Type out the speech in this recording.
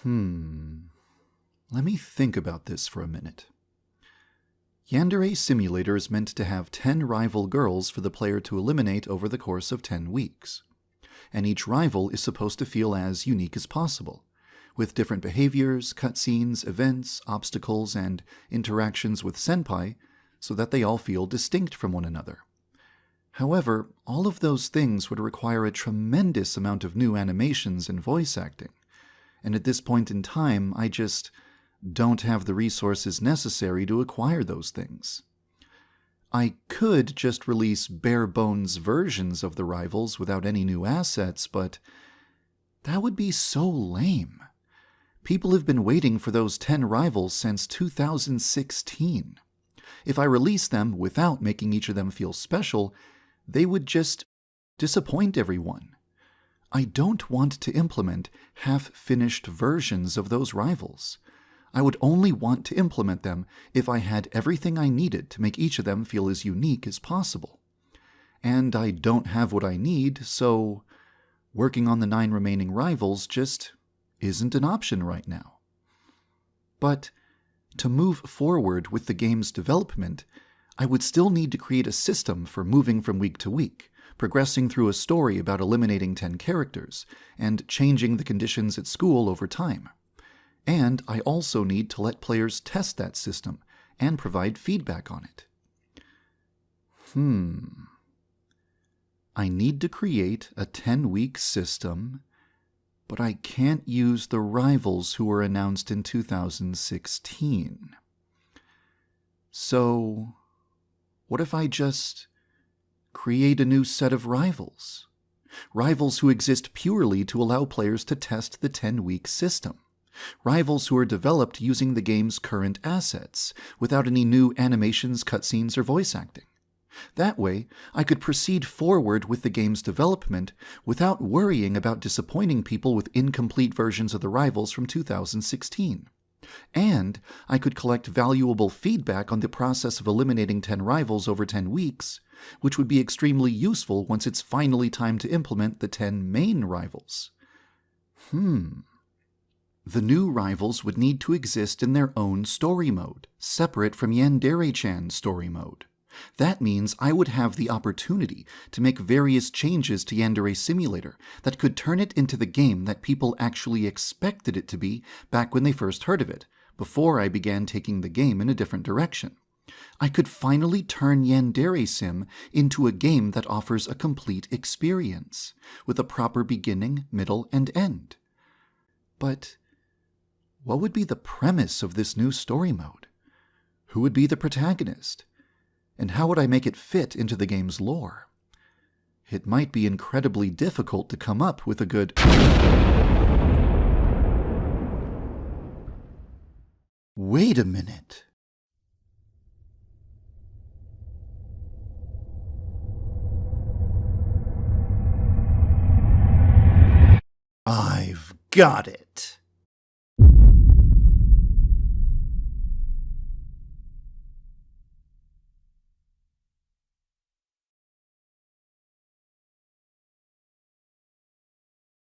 Let me think about this for a minute. Yandere Simulator is meant to have 10 rival girls for the player to eliminate over the course of 10 weeks. And each rival is supposed to feel as unique as possible, with different behaviors, cutscenes, events, obstacles, and interactions with senpai, so that they all feel distinct from one another. However, all of those things would require a tremendous amount of new animations and voice acting, and at this point in time, I just don't have the resources necessary to acquire those things. I could just release bare-bones versions of the rivals without any new assets, but that would be so lame. People have been waiting for those 10 rivals since 2016. If I release them without making each of them feel special, they would just disappoint everyone. I don't want to implement half-finished versions of those rivals. I would only want to implement them if I had everything I needed to make each of them feel as unique as possible. And I don't have what I need, so working on the 9 remaining rivals just isn't an option right now. But to move forward with the game's development, I would still need to create a system for moving from week to week, progressing through a story about eliminating 10 characters, and changing the conditions at school over time. And I also need to let players test that system and provide feedback on it. I need to create a 10-week system, but I can't use the rivals who were announced in 2016. So, what if I just create a new set of rivals? Rivals who exist purely to allow players to test the 10-week system. Rivals who are developed using the game's current assets, without any new animations, cutscenes, or voice acting. That way, I could proceed forward with the game's development without worrying about disappointing people with incomplete versions of the rivals from 2016. And I could collect valuable feedback on the process of eliminating 10 rivals over 10 weeks, which would be extremely useful once it's finally time to implement the 10 main rivals. The new rivals would need to exist in their own story mode, separate from Yandere-chan's story mode. That means I would have the opportunity to make various changes to Yandere Simulator that could turn it into the game that people actually expected it to be back when they first heard of it, before I began taking the game in a different direction. I could finally turn Yandere Sim into a game that offers a complete experience, with a proper beginning, middle, and end. But what would be the premise of this new story mode? Who would be the protagonist? And how would I make it fit into the game's lore? It might be incredibly difficult to come up with a good... Wait a minute. I've got it.